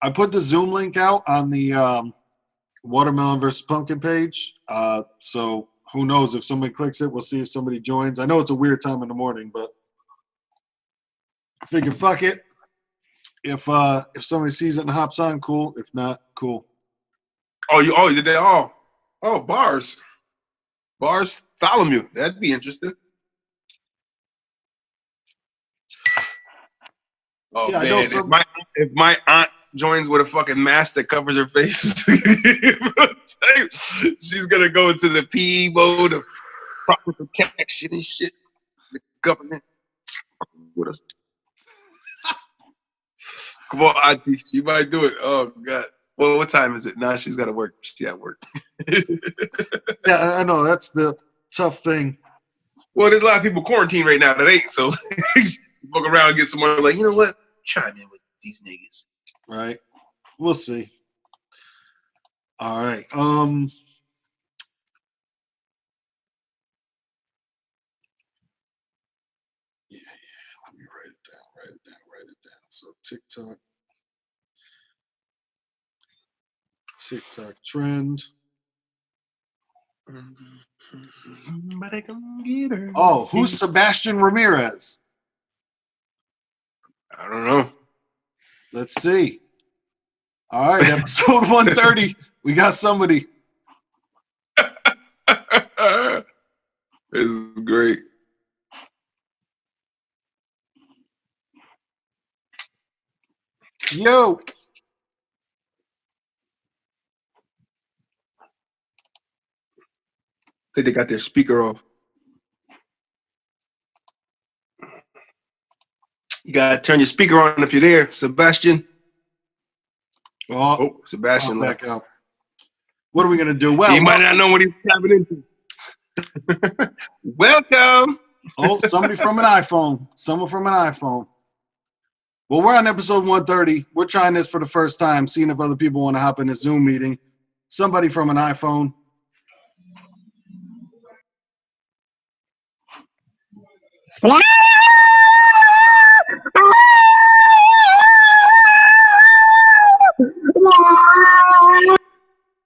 I put the Zoom link out on the Watermelon versus Pumpkin page. So who knows if somebody clicks it, we'll see if somebody joins. I know it's a weird time in the morning, but I figure fuck it. If somebody sees it and hops on, cool. If not, cool. You did that? Oh, bars. Bartholomew. That'd be interesting. Oh yeah, man, if my aunt joins with a fucking mask that covers her face, she's gonna go into the PE mode of proper protection and shit. The government with us. Come on, auntie, she might do it. Oh god. Well, what time is it? Nah, she's gotta work. She at work. Yeah, I know that's the tough thing. Well, there's a lot of people quarantined right now that ain't, so walk around and get someone like, you know what? Chime in with these niggas. Right. We'll see. All right. Yeah, let me write it down. So TikTok trend. Oh, who's Sebastian Ramirez? I don't know. Let's see. All right, episode 130. We got somebody. This is great. Yo. I think they got their speaker off. You gotta turn your speaker on if you're there, Sebastian. Oh, Sebastian left. Back out. What are we gonna do? Well, he might not know what he's tapping into. Welcome. Oh, somebody from an iPhone. Someone from an iPhone. Well, we're on episode 130. We're trying this for the first time, seeing if other people want to hop in a Zoom meeting. Somebody from an iPhone.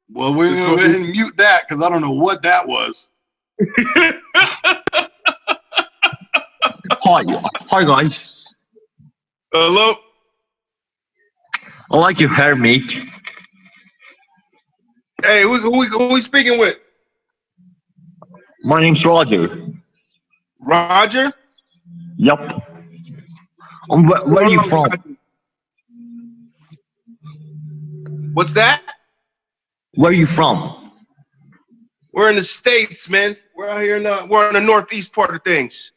Well, we're going to go ahead and mute that because I don't know what that was. Hi guys. Hello. I like your hair, mate. Hey, who we speaking with? My name's Roger. Roger? Yep. Where are you from? What's that? Where are you from? We're in the States, man. We're out here we're on the northeast part of things.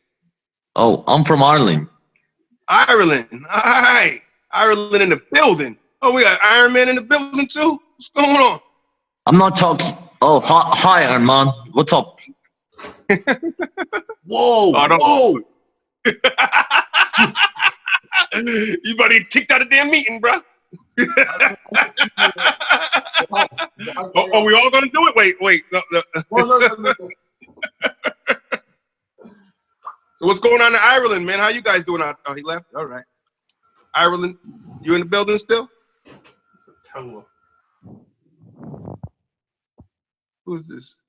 Oh, I'm from Ireland. Ireland. Hi. Ireland in the building. Oh, we got Iron Man in the building too? What's going on? I'm not talking. Oh, hi, Iron Man. What's up? Whoa. Whoa. You about to get kicked out of the damn meeting, bro. Are we all gonna do it? Wait. No. So what's going on in Ireland, man? How you guys doing out? Oh, he left? All right. Ireland, you in the building still? Who's this?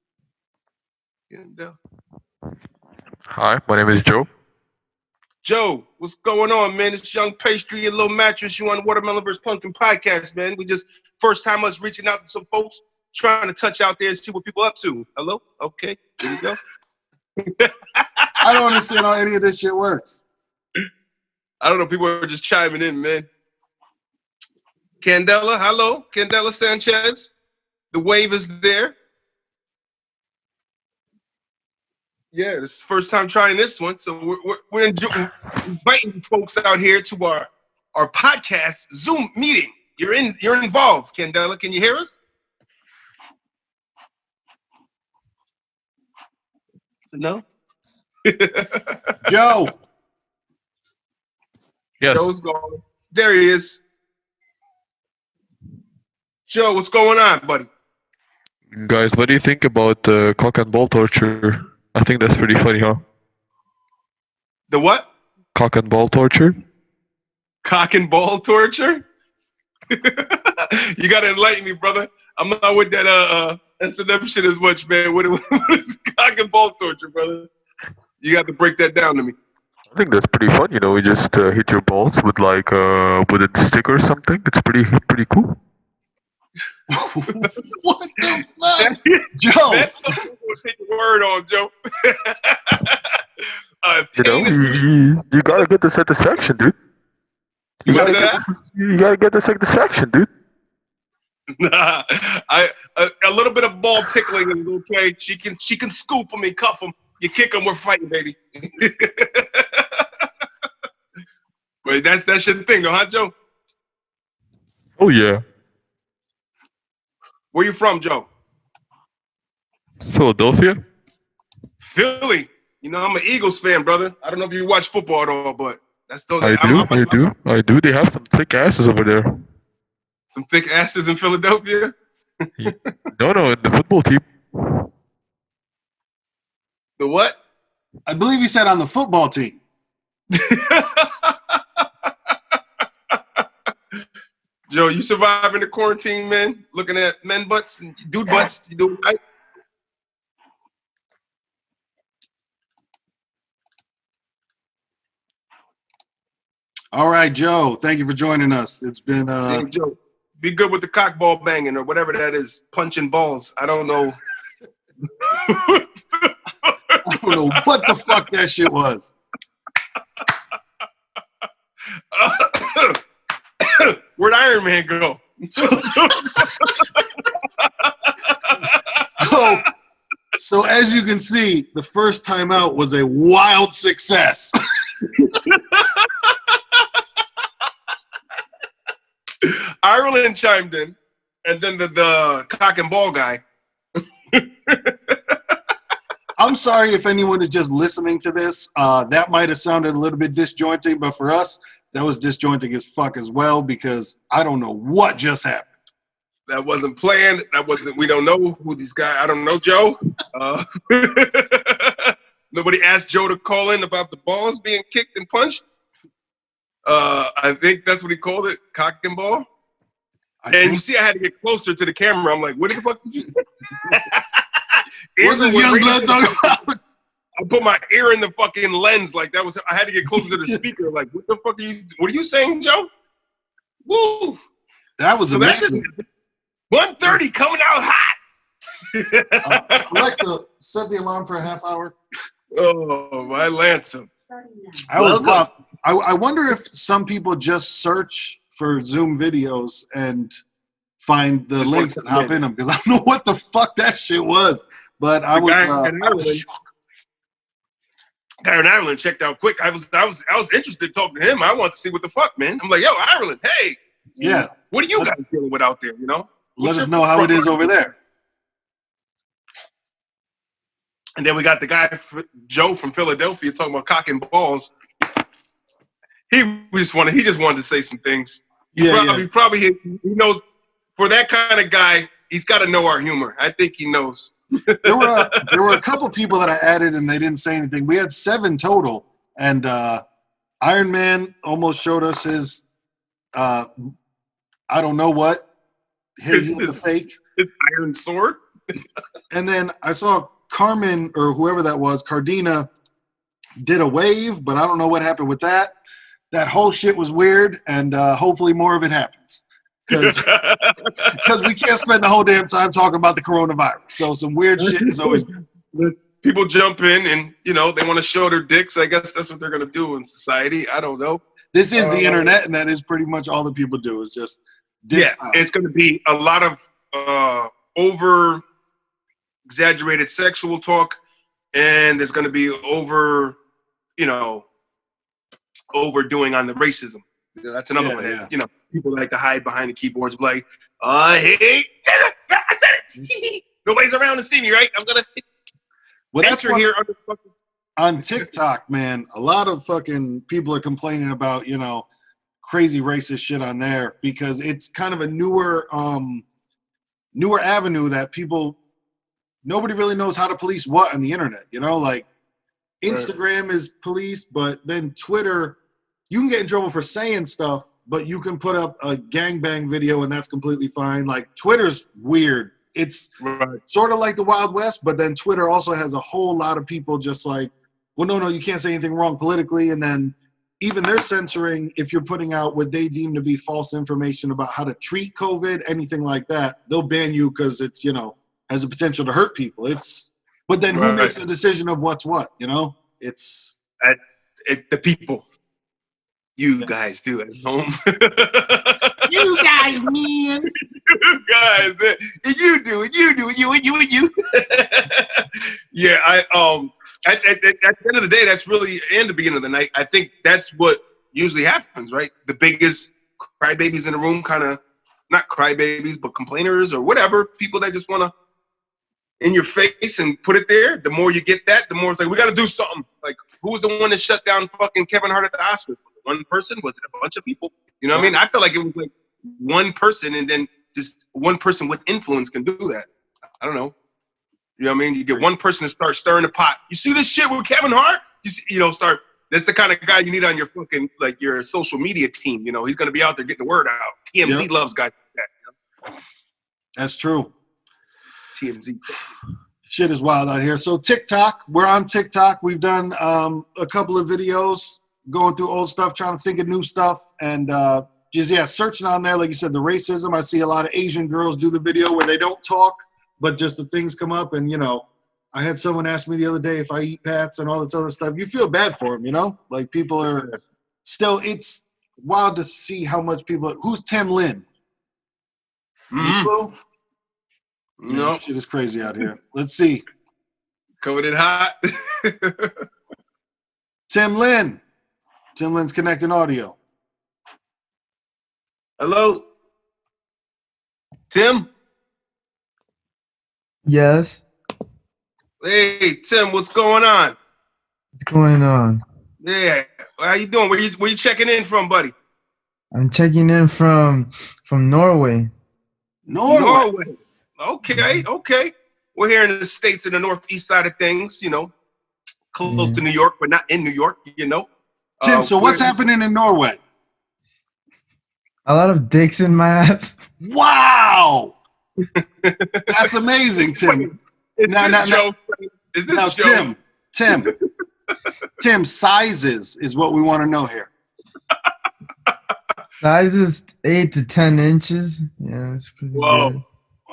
Hi, my name is Joe. Joe, what's going on, man? It's Young Pastry and Little Mattress. You on Watermelon vs. Pumpkin podcast, man. We just first time us reaching out to some folks, trying to touch out there and see what people up to. Hello? Okay, here we go. I don't understand how any of this shit works. I don't know. People are just chiming in, man. Candela, hello. Candela Sanchez. The wave is there. Yeah, this is the first time trying this one. So we're inviting folks out here to our podcast Zoom meeting. You're involved, Candela. Can you hear us? So no? Joe. Yes. Joe's going. There he is. Joe, what's going on, buddy? Guys, what do you think about cock and ball torture? I think that's pretty funny, huh? The what? Cock and ball torture? Cock and ball torture? You gotta enlighten me, brother. I'm not with that S&M shit as much, man. What is cock and ball torture, brother? You got to break that down to me. I think that's pretty fun. You just hit your balls with like a wooden stick or something. It's pretty cool. What the fuck, Joe? That's something we'll take the word on, Joe. Pain is You gotta get the satisfaction, dude. You What's gotta, that? you gotta get the satisfaction, dude. Nah, a little bit of ball tickling is okay. She can scoop them and cuff them. You kick them, we're fighting, baby. But that's your thing, though, huh, Joe? Oh yeah, Where you from, Joe? Philadelphia. Philly. I'm an Eagles fan, brother. I don't know if you watch football at all, but that's still. I do. They have some thick asses over there. Some thick asses in Philadelphia. No, in the football team. The what? I believe he said on the football team. Joe, you surviving the quarantine, man? Looking at men butts and dude butts. You doing right? All right, Joe. Thank you for joining us. It's been Hey, Joe, be good with the cock ball banging or whatever that is, punching balls. I don't know. I don't know what the fuck that shit was. Where'd Iron Man go? So as you can see, the first time out was a wild success. Ireland chimed in, and then the cock and ball guy. I'm sorry if anyone is just listening to this. That might have sounded a little bit disjointing, but for us, that was disjointing as fuck as well because I don't know what just happened. That wasn't planned. We don't know who these guys. I don't know Joe. Nobody asked Joe to call in about the balls being kicked and punched. I think that's what he called it, cock and ball. You see, I had to get closer to the camera. I'm like, what the fuck did you say? What's this young blood talking about? I put my ear in the fucking lens like that was. I had to get closer to the speaker. Like, what the fuck what are you saying, Joe? Woo! That was amazing. That's just 130 coming out hot. Alexa, set the alarm for a half hour. Oh, my Lancer. I wonder if some people just search for Zoom videos and find the links and hop in them because I don't know what the fuck that shit was. But I was shocked. Guy in Ireland checked out quick. I was interested talking to him. I want to see what the fuck, man. I'm like, yo, Ireland, hey. Yeah. What are you guys dealing with out there, Let us know how it is over there. And then we got the guy, Joe from Philadelphia, talking about cock and balls. He just wanted to say some things. He knows. For that kind of guy, he's got to know our humor. I think he knows. There were a couple people that I added and they didn't say anything. We had 7 total, and Iron Man almost showed us his I don't know what the fake. His iron sword. And then I saw Carmen or whoever that was, Cardina, did a wave, but I don't know what happened with that. That whole shit was weird, and hopefully more of it happens. Because we can't spend the whole damn time talking about the coronavirus. So some weird shit is always people jump in and they want to show their dicks. I guess that's what they're gonna do in society. I don't know. This is the internet, and that is pretty much all that people do is just dicks out. It's gonna be a lot of over exaggerated sexual talk, and there's gonna be overdoing on the racism. That's another one. Yeah. People like to hide behind the keyboards, like, hey, I said it. Nobody's around to see me, right? I'm gonna enter here under fucking. On TikTok, man, a lot of fucking people are complaining about crazy racist shit on there because it's kind of a newer avenue that nobody really knows how to police what on the internet. Like Instagram is policed, but then Twitter, you can get in trouble for saying stuff but you can put up a gangbang video and that's completely fine. Like Twitter's weird. It's sort of like the Wild West, but then Twitter also has a whole lot of people just like, well, no, you can't say anything wrong politically. And then even they're censoring if you're putting out what they deem to be false information about how to treat COVID, anything like that. They'll ban you because it's, has the potential to hurt people. But then who makes the decision of what's what, It's the people. You guys do at home. you guys, man. You guys, man. You do it. You. Yeah, at the end of the day, that's really, and the beginning of the night, I think that's what usually happens, right? The biggest crybabies in the room, kind of, not crybabies, but complainers or whatever, people that just want to in your face and put it there. The more you get that, the more it's like, we got to do something. Like, who was the one that shut down fucking Kevin Hart at the Oscars? One person? Was it a bunch of people? You know what I mean? I feel like it was like one person, and then just one person with influence can do that. I don't know. You know what I mean? You get one person to start stirring the pot. You see this shit with Kevin Hart? Start. That's the kind of guy you need on your fucking, like, your social media team. He's going to be out there getting the word out. TMZ loves guys like that. That's true. TMZ. Shit is wild out here. So TikTok, we're on TikTok. We've done a couple of videos going through old stuff, trying to think of new stuff, and searching on there. Like you said, the racism. I see a lot of Asian girls do the video where they don't talk, but just the things come up. And I had someone ask me the other day if I eat Pats and all this other stuff. You feel bad for them, like people are still. It's wild to see how much people. Who's Tim Lin? No, shit is crazy out here. Let's see. Covered it hot. Tim Lin. Tim Lin's connecting audio. Hello, Tim. Yes. Hey, Tim, what's going on? What's going on? Yeah, how you doing? Where you checking in from, buddy? I'm checking in from Norway. Norway. Okay. We're here in the States, in the northeast side of things, close to New York, but not in New York, Tim, so what's happening in Norway? A lot of dicks in my ass. Wow! That's amazing, Tim. Is this Joe? Tim, sizes is what we want to know here. Size is 8 to 10 inches. Yeah, it's pretty good.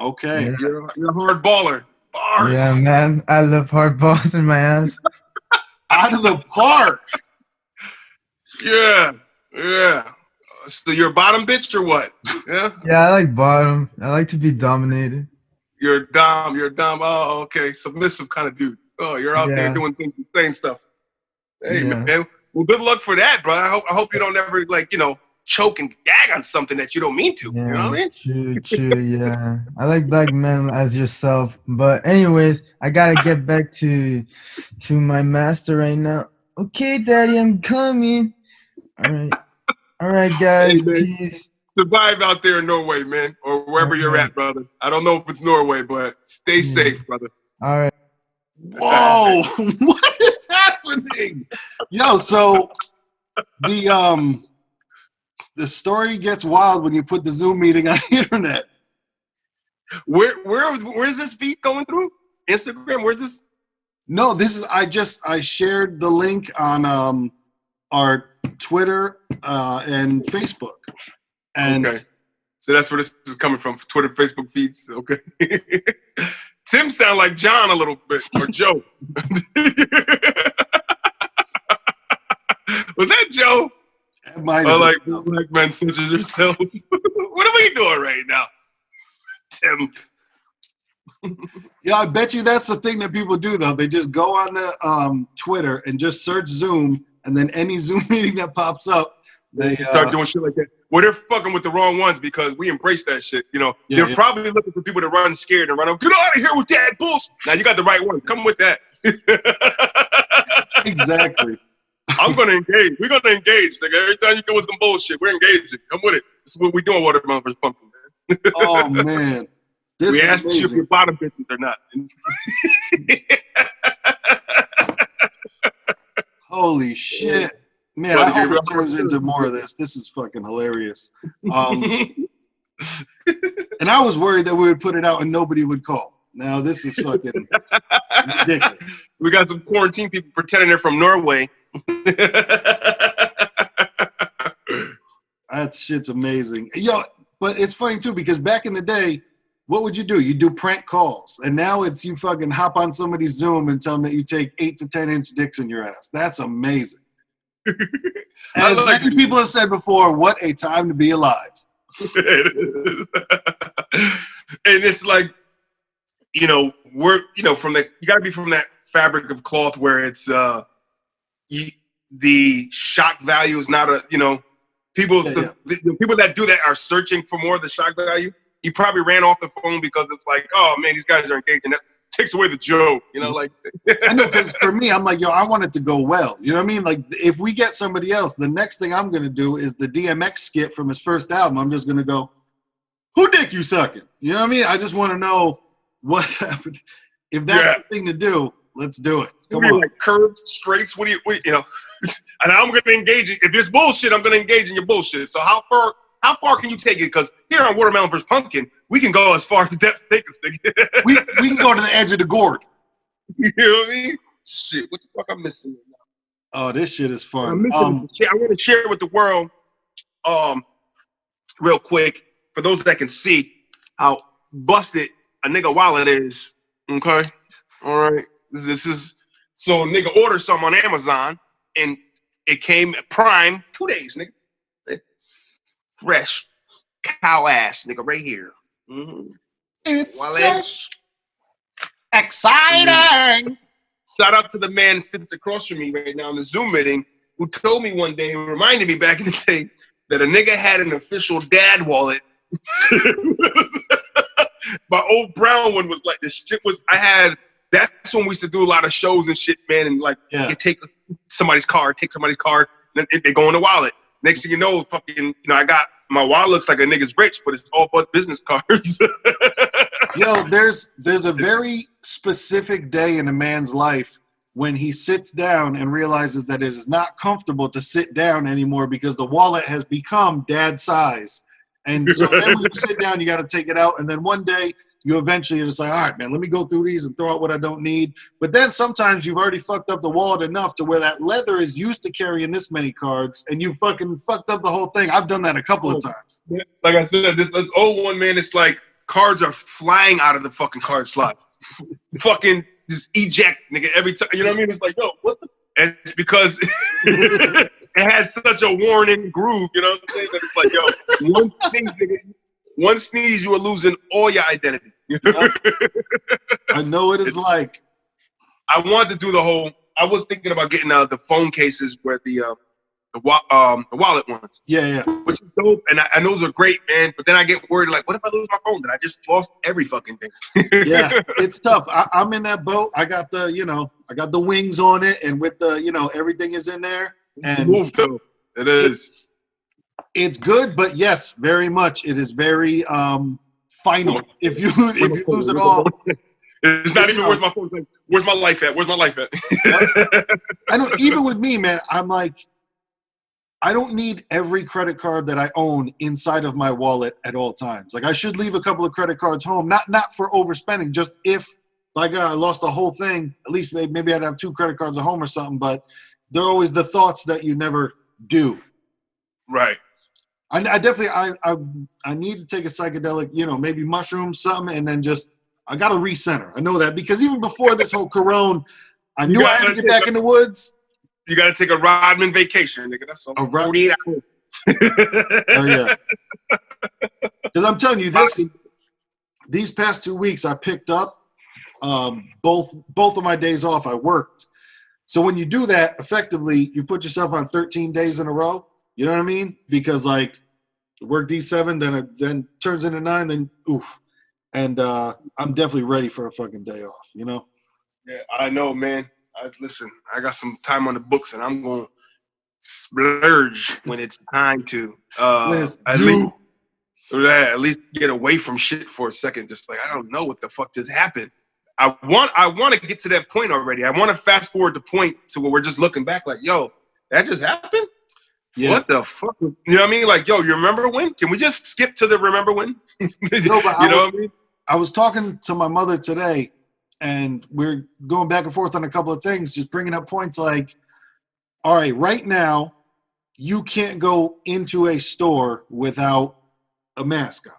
Okay. Yeah. You're a hard baller. Bars. Yeah, man. I love hard balls in my ass. Out of the park. Yeah. So you're a bottom bitch or what? Yeah. Yeah, I like bottom. I like to be dominated. You're a dom. Oh, okay. Submissive kind of dude. Oh, you're out there doing things, saying stuff. Hey, man. Well, good luck for that, bro. I hope you don't ever choke and gag on something that you don't mean to. Yeah, you know what I mean? True, yeah. I like black men as yourself. But anyways, I gotta get back to my master right now. Okay, Daddy, I'm coming. All right, guys. Hey, peace. Survive out there in Norway, man, or wherever you're at, brother. I don't know if it's Norway, but stay safe, brother. All right. Whoa! What is happening? Yo, so the story gets wild when you put the Zoom meeting on the internet. Where's this feed going through? Instagram? Where's this? No, this is I shared the link on our Twitter and Facebook. And okay. So that's where this is coming from, Twitter, Facebook feeds. Okay. Tim sound like John a little bit, or Joe. Was that Joe? It might I have like been. black men such as yourself. What are we doing right now, Tim? Yeah, I bet you that's the thing that people do, though. They just go on the Twitter and just search Zoom, and then any Zoom meeting that pops up, they start doing shit like that. Well, they're fucking with the wrong ones because we embrace that shit. They're probably looking for people to run scared and run out. Get out of here with that bullshit. Now you got the right one. Come with that. Exactly. I'm gonna engage. We're gonna engage, nigga. Every time you come with some bullshit, we're engaging. Come with it. This is what we doing, Watermelon vs. Pumpkin, man. Oh man. This we is asked you if you're bottom bitches or not. Holy shit. Man, Well, I did you hope it realize- turns into more of this. This is fucking hilarious. And I was worried that we would put it out and nobody would call. Now this is fucking ridiculous. We got some quarantine people pretending they're from Norway. That shit's amazing. Yo, but it's funny too because back in the day, what would you do? You do prank calls. And now it's you fucking hop on somebody's Zoom and tell them that you take 8 to 10 inch dicks in your ass. That's amazing. As like many people have said before, what a time to be alive. And it's like, we're, from that, you got to be from that fabric of cloth where it's, the shock value is not people, Yeah. The people that do that are searching for more of the shock value. He probably ran off the phone because it's like, oh man, these guys are engaging. That takes away the joke, like. I know, because for me, I'm like, yo, I want it to go well. You know what I mean? Like, if we get somebody else, the next thing I'm going to do is the DMX skit from his first album. I'm just going to go, who dick you sucking? You know what I mean? I just want to know what's happened. If that's the thing to do, let's do it. Come on. Like curves, straights, what do you and I'm going to engage it. If there's bullshit, I'm going to engage in your bullshit. So how far can you take it? Because here on Watermelon vs. Pumpkin, we can go as far as the depths take us. we can go to the edge of the gourd. You know what I mean? Shit, what the fuck I'm missing? Oh, this shit is fun. I want to share it with the world, real quick, for those that can see how busted a nigga wallet is. Okay, all right. This is so nigga ordered some on Amazon and it came Prime 2 days, nigga. Fresh cow ass, nigga, right here. Mm-hmm. It's Wallet. fresh. Exciting. Shout out to the man sitting across from me right now in the Zoom meeting who told me one day, reminded me back in the day, that a nigga had an official dad wallet. My old brown one was like, this shit was, that's when we used to do a lot of shows and shit, man, and like, you take somebody's card, and they go in the wallet. Next thing you know, fucking, I got, my wallet looks like a nigga's rich, but it's all but business cards. Yo, there's a very specific day in a man's life when he sits down and realizes that it is not comfortable to sit down anymore because the wallet has become dad size. And so then when you sit down, you got to take it out. And then one day you eventually are just like, all right, man, let me go through these and throw out what I don't need. But then sometimes you've already fucked up the wallet enough to where that leather is used to carrying this many cards and you fucking fucked up the whole thing. I've done that a couple of times. Like I said, this old one, man, it's like cards are flying out of the fucking card slot. Fucking just eject, nigga, every time. You know what I mean? It's like, yo, what the? And it's because it has such a worn-in groove, you know what I'm saying? That it's like, yo, one sneeze, you are losing all your identity. I know what it's like. I wanted to do the whole. I was thinking about getting the phone cases where the wallet ones. Yeah. Which is dope, and I know those are great, man. But then I get worried, like, what if I lose my phone? Then I just lost every fucking thing. Yeah, it's tough. I'm in that boat. I got the wings on it, and with the, everything is in there. And move though. It is. It's good, but yes, very much. It is very final. If you lose it all, it's not even where's my phone. It's like, where's my life at? Where's my life at? I know. Even with me, man, I'm like, I don't need every credit card that I own inside of my wallet at all times. Like I should leave a couple of credit cards home, not for overspending, just if like I lost the whole thing, at least maybe I'd have 2 credit cards at home or something, but they're always the thoughts that you never do. Right. I definitely, I need to take a psychedelic, maybe mushrooms, something, and then just, I got to recenter. I know that because even before this whole corona, I knew I had to get back in the woods. You got to take a Rodman vacation, nigga. That's all. 48 hours. Oh, yeah. Because I'm telling you, these past 2 weeks, I picked up both of my days off. I worked. So when you do that, effectively, you put yourself on 13 days in a row. You know what I mean? Because like work D7, then it then turns into 9, then oof. And I'm definitely ready for a fucking day off. Yeah, I know, man. Listen, I got some time on the books, and I'm going to splurge when it's time to. When it's at due. At least get away from shit for a second. Just like I don't know what the fuck just happened. I want to get to that point already. I want to fast forward the point to where we're just looking back like, yo, That just happened? Yeah. What the fuck? You know what I mean? Like, yo, you remember when? Can we just skip to the remember when? No, but You know what I mean? I was talking to my mother today, and we're going back and forth on a couple of things, just bringing up points like, all right, right now, you can't go into a store without a mask on.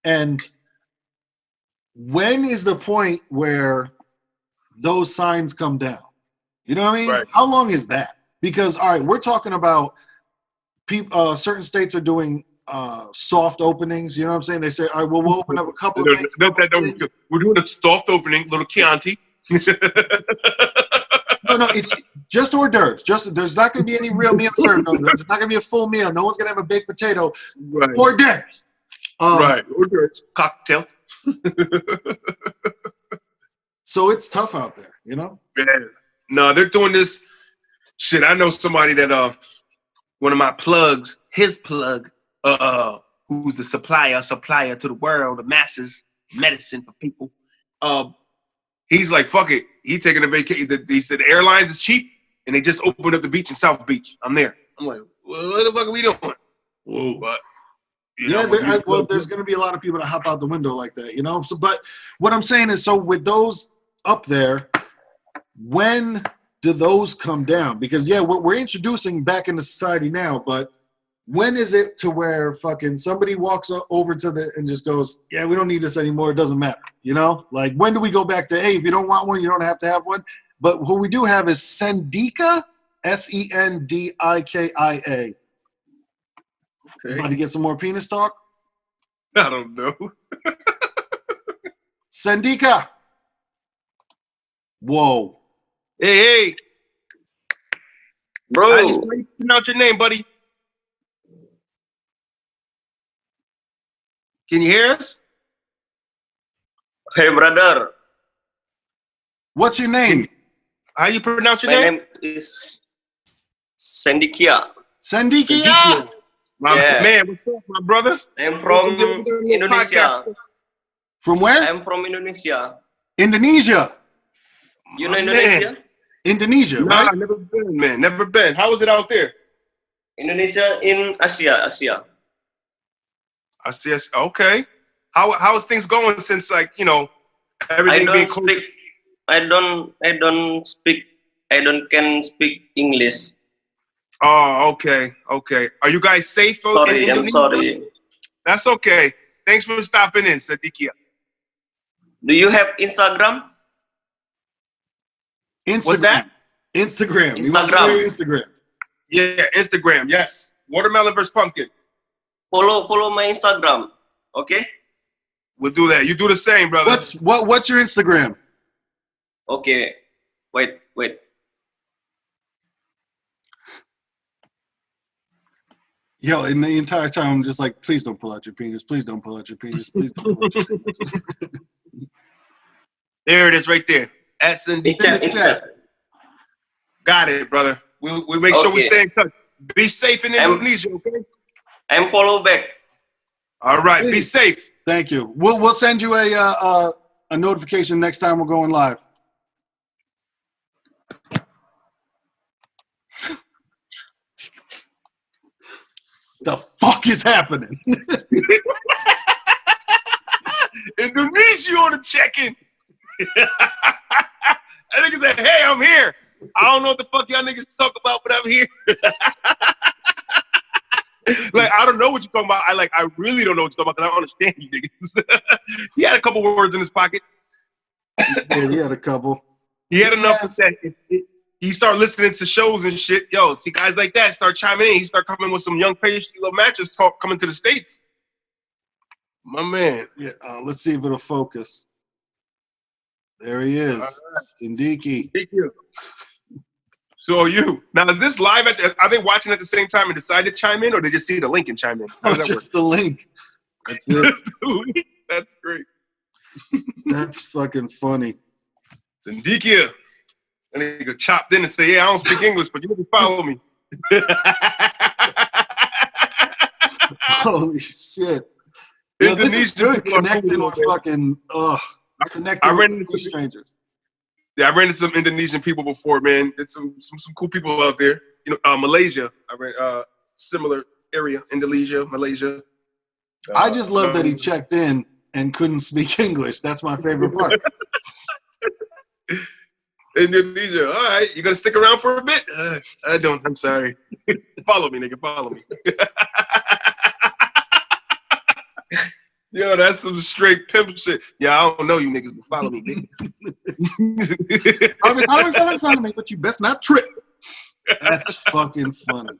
And when is the point where those signs come down? You know what I mean? Right. How long is that? Because, all right, we're talking about certain states are doing soft openings. You know what I'm saying? They say, all right, well, we'll open up a couple of things. We're doing a soft opening, little Chianti. No, it's just hors d'oeuvres. There's not going to be any real meal served. No, there's not going to be a full meal. No one's going to have a baked potato. Right. Hors d'oeuvres. Right. Hors d'oeuvres. Cocktails. So it's tough out there, you know? Yeah. No, they're doing this shit. I know somebody that one of my plugs, his plug, who's the supplier to the world, the masses, medicine for people. He's like, fuck it. He taking a vacation. He said the airlines is cheap, and they just opened up the beach in South Beach. I'm there. I'm like, well, what the fuck are we doing? Whoa, but there's going to be a lot of people that hop out the window like that, you know? So, but what I'm saying is, so with those up there, when do those come down? Because, yeah, we're introducing back into society now, but when is it to where fucking somebody walks over to and just goes, yeah, we don't need this anymore. It doesn't matter, you know? Like, when do we go back to, hey, if you don't want one, you don't have to have one? But what we do have is Sendika, Sendikia. Okay. About to get some more penis talk? I don't know. Sendika. Whoa. Hey. Bro, How do you pronounce your name, buddy? Can you hear us? hey brother, What's your name? How you pronounce your my name? name is Sendikia. Sendikia. My Yeah. man, what's up, my brother? I'm from Indonesia. From where? I'm from Indonesia. Indonesia. You My know Indonesia? Indonesia, Nah, right? never been, man. Never been. How is it out there? Indonesia in Asia. I see. Okay. How is things going since, like, you know, I everything being don't cool? speak. I don't speak. I don't can speak English. Oh, okay. Are you guys safe in Sorry, Indonesia? I'm sorry. That's okay. Thanks for stopping in, Sadikia. Do you have Instagram? Instagram. What's that? Instagram. You must know your Instagram. Yeah, Instagram. Yes. Watermelon versus pumpkin. Follow my Instagram. Okay. We'll do that. You do the same, brother. What's your Instagram? Okay. Wait. Yo, in the entire time, I'm just like, please don't pull out your penis. Please don't pull out your penis. Please don't pull out your penis. There it is, right there. At Cindy. Insta. Got it, brother. We'll make sure we Okay. stay in touch. Be safe in Indonesia, okay? I'm follow back. All right. Be Please. safe. Thank you. We'll send you a notification next time we're going live. The fuck is happening? Indonesia on the check-in. I nigga said, hey, I'm here. I don't know what the fuck y'all niggas talk about, but I'm here. Like, I don't know what you're talking about. I really don't know what you're talking about because I don't understand you niggas. He had a couple words in his pocket. Yeah, he had a couple. He had enough Yes. that he started listening to shows and shit. Yo, see guys like that start chiming in. He start coming with some young pastry little matches talk coming to the States. My man. Yeah, let's see if it'll focus. There he is, Sindiki. Thank you. So are you. Now, is this live? Are they watching at the same time and decide to chime in, or they just see the link and chime in? How does that work? Just the link. That's it. That's great. That's fucking funny. Zendikia. And they go chopped in and say, yeah, I don't speak English, but you can follow me. Holy shit. Yeah, this is good connecting with fucking, connecting with strangers. Yeah, I ran into some Indonesian people before, man. It's some cool people out there. Malaysia. I read similar area, Indonesia, Malaysia. I just love that he checked in and couldn't speak English. That's my favorite part. Indonesia. All right, you gonna stick around for a bit? I don't. I'm sorry. Follow me, nigga. Follow me. Yo, that's some straight pimp shit. Yeah, I don't know you niggas, but follow me, nigga. Follow me, but you best not trip. That's fucking funny.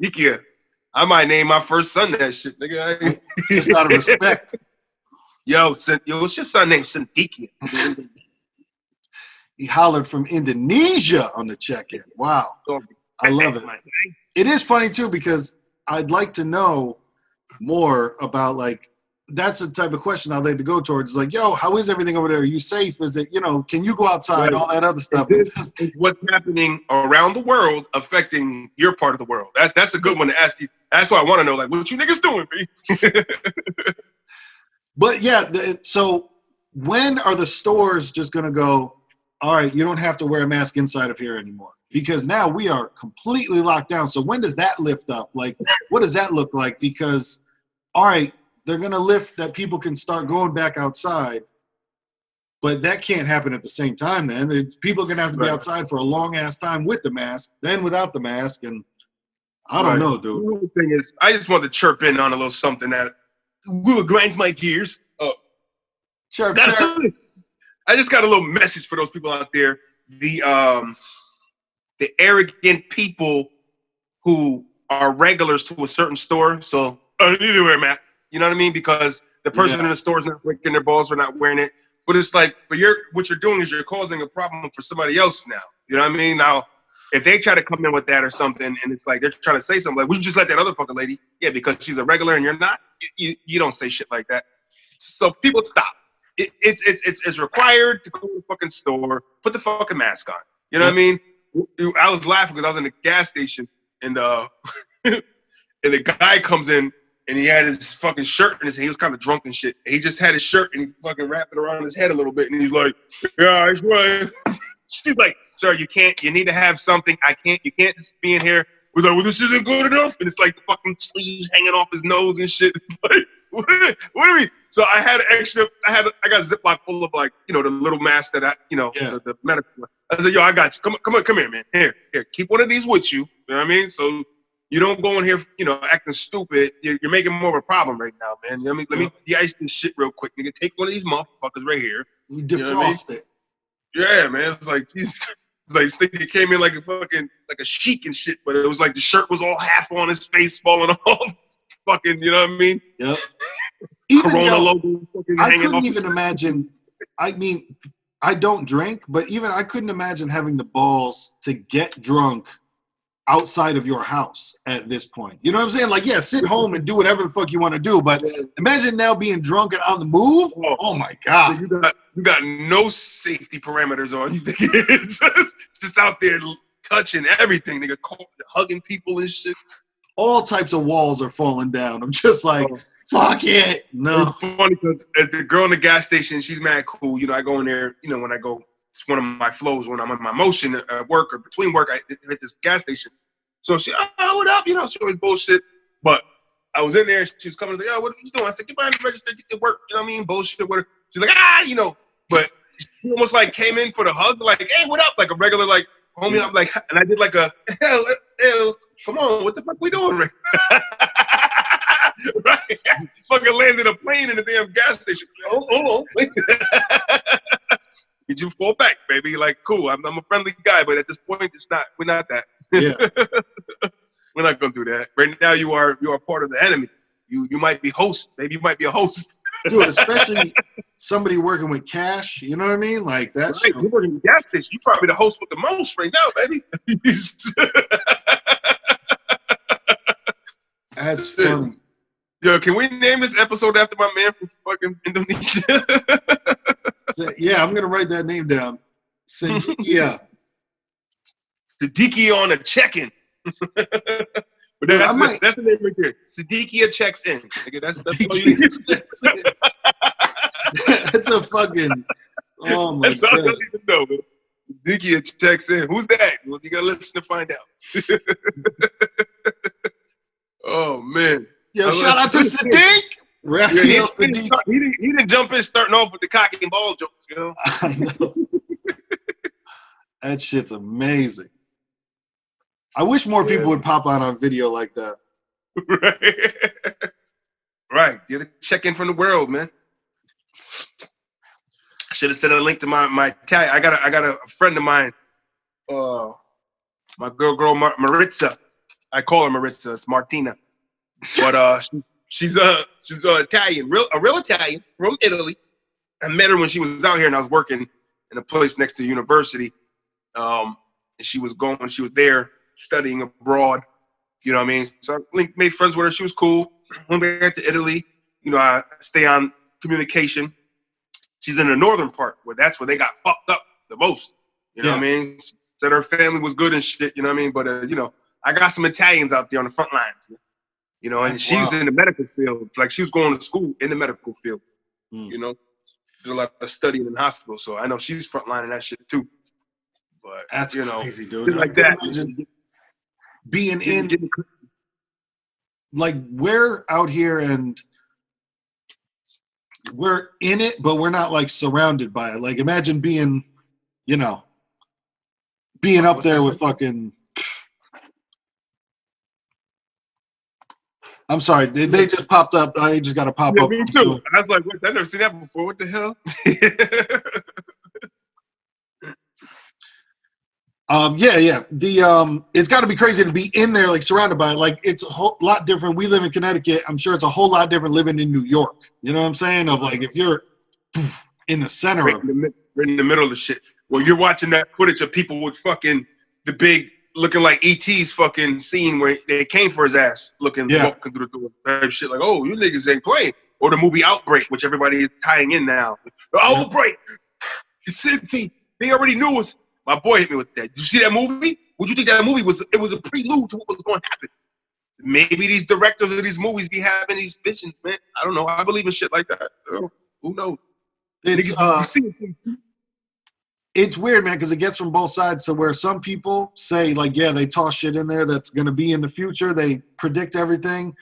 Dikia. I might name my first son that shit, nigga. Just out of respect. Yo, what's your son named Sindikia? He hollered from Indonesia on the check-in. Wow. I love it. It is funny, too, because I'd like to know more about, like, that's the type of question I'd like to go towards. It's like, yo, how is everything over there? Are you safe? Is it, can you go outside? Right. All that other stuff. Is what's happening around the world affecting your part of the world? That's a good one to ask you. That's what I want to know. Like, what you niggas doing, B? But, yeah, so when are the stores just going to go, all right, you don't have to wear a mask inside of here anymore? Because now we are completely locked down. So when does that lift up? Like, what does that look like? Because, all right, they're going to lift that people can start going back outside, but that can't happen at the same time then. People are going to have to be outside for a long-ass time with the mask, then without the mask, and I don't know, dude. The thing is, I just wanted to chirp in on a little something that grinds my gears. Chirp. I just got a little message for those people out there. The arrogant people who are regulars to a certain store. So I need to wear a mask. You know what I mean? Because the person in the store is not breaking their balls for not wearing it. But it's like, what you're doing is you're causing a problem for somebody else now. You know what I mean? Now, if they try to come in with that or something, and it's like they're trying to say something like, "We should just let that other fucking lady." Yeah, because she's a regular and you're not. You don't say shit like that. So people stop. It's required to go to the fucking store, put the fucking mask on. You know what I mean? I was laughing because I was in the gas station and and the guy comes in and he had his fucking shirt in his head. He was kind of drunk and shit. He just had his shirt and he fucking wrapped it around his head a little bit and he's like, "Yeah, it's right." She's like, "Sir, you need to have something. You can't just be in here." We're like, "Well, this isn't good enough." And it's like the fucking sleeves hanging off his nose and shit. Like, what do we? So I had extra. I got a Ziploc full of like, the little masks that the medical. I said, "Yo, I got you. Come here, man. Here, keep one of these with you." You know what I mean? So you don't go in here, acting stupid. You're making more of a problem right now, man. Let me de-ice this shit real quick, nigga. Take one of these motherfuckers right here. We defrost it. Yeah, man. It's like, Jesus. Like, this nigga came in like a sheik and shit, but it was like the shirt was all half on his face, falling off. Fucking, you know what I mean? Yep. Even Corona logo fucking I hanging couldn't off even imagine. I mean, I don't drink, but even I couldn't imagine having the balls to get drunk outside of your house at this point. You know what I'm saying? Like, yeah, sit home and do whatever the fuck you want to do, but imagine now being drunk and on the move. Oh my God. You got no safety parameters on. You think it's just out there touching everything. Nigga, hugging people and shit. All types of walls are falling down. I'm just like, fuck it. No. It's funny because the girl in the gas station, she's mad cool. I go in there, when I go, it's one of my flows when I'm on my motion at work or between work, I hit this gas station. So she, "Oh, what up?" She always bullshit. But I was in there, she was coming, like, "Oh, what are you doing?" I said, "Get behind the register, get to work." You know what I mean? Bullshit with her. She's like, but she almost like came in for the hug, like, "Hey, what up?" Like a regular, like, homie. Yeah. I'm like, and I did like a, come on, what the fuck we doing, right? Right? Fucking landed a plane in the damn gas station. Oh, wait. Did you fall back, baby? Like, cool. I'm a friendly guy, but at this point, we're not that. Yeah. We're not gonna do that. Right now, you are part of the enemy. You might be host. Maybe you might be a host. Dude, especially somebody working with cash. You know what I mean? Like that's right. You're working in the gas station. You probably the host with the most right now, baby. That's funny. Yo, can we name this episode after my man from fucking Indonesia? Yeah, I'm gonna write that name down. Yeah. Siddiqui on a check-in. But that's the name right there. Siddiqui checks in. That's all you need. That's a fucking. Oh my God. That's all you need to know, man. Dickie checks in. Who's that? Well, you gotta listen to find out. Oh man. Yo, shout out to Sadiq. Yeah, Raphael Sadiq. he didn't jump in starting off with the cocky and ball jokes, you know. I know. That shit's amazing. I wish more people would pop out on video like that. Right. Right. You gotta check in from the world, man. I should have sent a link to my tag. I got a friend of mine, my girl Maritza. I call her Maritza. It's Martina, but she's Italian, a real Italian from Italy. I met her when she was out here, and I was working in a place next to the university. And she was there studying abroad. You know what I mean? So I made friends with her. She was cool. Went back to Italy. You know, I stay on communication. She's in the northern part that's where they got fucked up the most. You know what I mean? Said her family was good and shit. You know what I mean? But you know, I got some Italians out there on the front lines. You know, and she's in the medical field. Like she was going to school in the medical field. You know, did a lot of studying in hospital. So I know she's frontlining that shit too. But that's crazy, dude. Like that. Being in, like, we're out here and we're in it, but we're not like surrounded by it. Like, imagine being, you know, being up there with fucking. I'm sorry, they just popped up. I just got to pop up. Me too. I was like, what? I never seen that before. What the hell? Yeah. It's got to be crazy to be in there, like surrounded by it. Like it's a whole lot different. We live in Connecticut. I'm sure it's a whole lot different living in New York. You know what I'm saying? Of like if you're in the center right of it. Right in the middle of the shit. Well, you're watching that footage of people with fucking the big looking like ET's fucking scene where they came for his ass, walking through the door, type shit. Like, oh, you niggas ain't playing. Or the movie Outbreak, which everybody is tying in now. The Outbreak. It's they already knew us. My boy hit me with that. Did you see that movie? Would you think that movie was? It was a prelude to what was going to happen. Maybe these directors of these movies be having these visions, man. I don't know. I believe in shit like that. Who knows? It's weird, man, because it gets from both sides. So where some people say, like, yeah, they toss shit in there that's going to be in the future. They predict everything.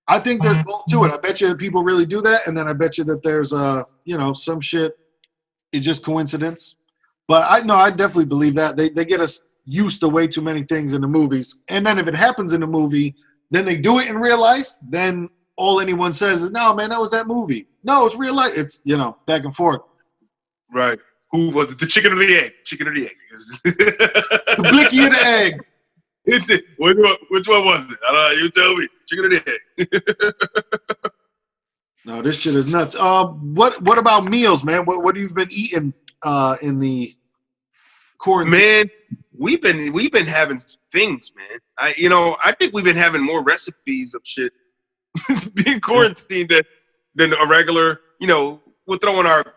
I think there's both to it. I bet you that people really do that, and then I bet you that there's, some shit is just coincidence. But I definitely believe that. They get us used to way too many things in the movies. And then if it happens in the movie, then they do it in real life, then all anyone says is, no, man, that was that movie. No, it's real life. It's, back and forth. Right. Who was it? The chicken or the egg? Chicken or the egg? The blicky or the egg? It's it. Which one was it? I don't know. You tell me. Chicken or the egg? No, this shit is nuts. What about meals, man? What have you been eating in the quarantine? Man, we've been having things, man. I think we've been having more recipes of shit being quarantined than a regular. We're throwing our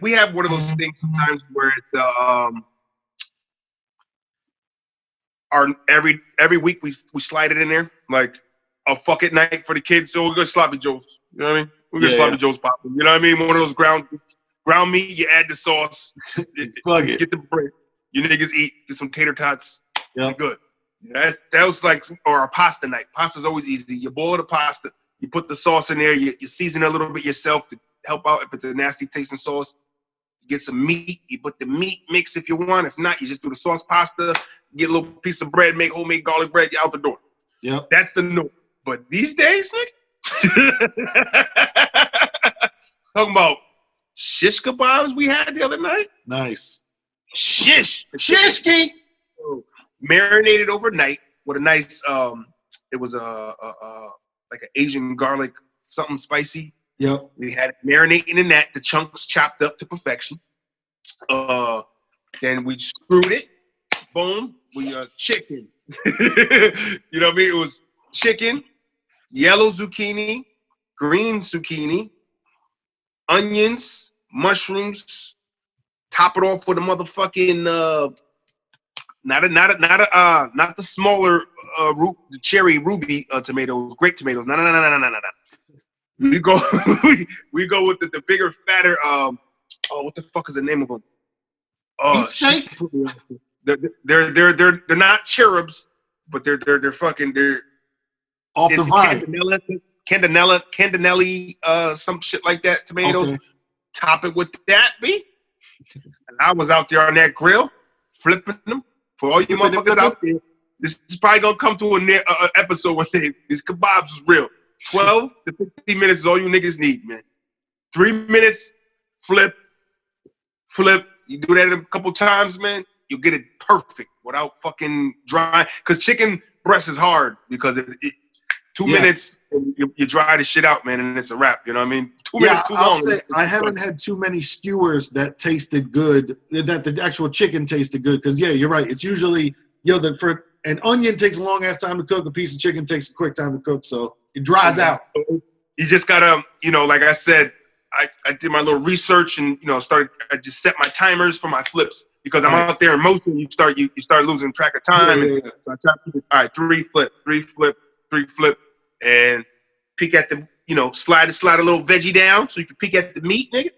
we have one of those things sometimes where it's our every week we slide it in there like a fuck it night for the kids. So we'll go sloppy joes. You know what I mean? We'll get sloppy joes popping. You know what I mean? One of those ground meat. You add the sauce. Get the bread. You niggas eat. Get some tater tots. Yeah, good. That was like or a pasta night. Pasta's always easy. You boil the pasta. You put the sauce in there. You season it a little bit yourself to help out if it's a nasty tasting sauce. You get some meat. You put the meat mix if you want. If not, you just do the sauce pasta. Get a little piece of bread. Make homemade garlic bread. You're out the door. Yeah, that's the norm. But these days, nigga, talking about shish kebabs we had the other night. Nice. Shishki. Marinated overnight with a nice it was like an Asian garlic something spicy. Yep. We had it marinating in that, the chunks chopped up to perfection. Then we screwed it. Boom. We chicken. You know what I mean? It was chicken, yellow zucchini, green zucchini, onions, mushrooms. Top it off with a motherfucking not the smaller the cherry ruby tomatoes, grape tomatoes. No. We go with the bigger, fatter. What the fuck is the name of them? Oh, Beefsteak? they're not cherubs, but they're fucking Off the it's vine. candanelli, some shit like that. Tomatoes. Okay. Top it with that, B. And I was out there on that grill, flipping them. For all you motherfuckers out there, this is probably gonna come to an episode one day. These kebabs is real. 12 to 15 minutes is all you niggas need, man. 3 minutes, flip. You do that a couple times, man, you'll get it perfect without fucking drying. Because chicken breast is hard because it 2 minutes, and you dry the shit out, man, and it's a wrap. You know what I mean? 2 minutes too I'll long. say I haven't had too many skewers that tasted good, that the actual chicken tasted good. Because, yeah, you're right. It's usually, for an onion takes a long ass time to cook. A piece of chicken takes a quick time to cook. So it dries out. You just gotta, like I said, I did my little research and I just set my timers for my flips because I'm out there in motion. You start losing track of time. Yeah. So I try to keep it, all right, 3 flip, and peek at the slide a little veggie down so you can peek at the meat, nigga.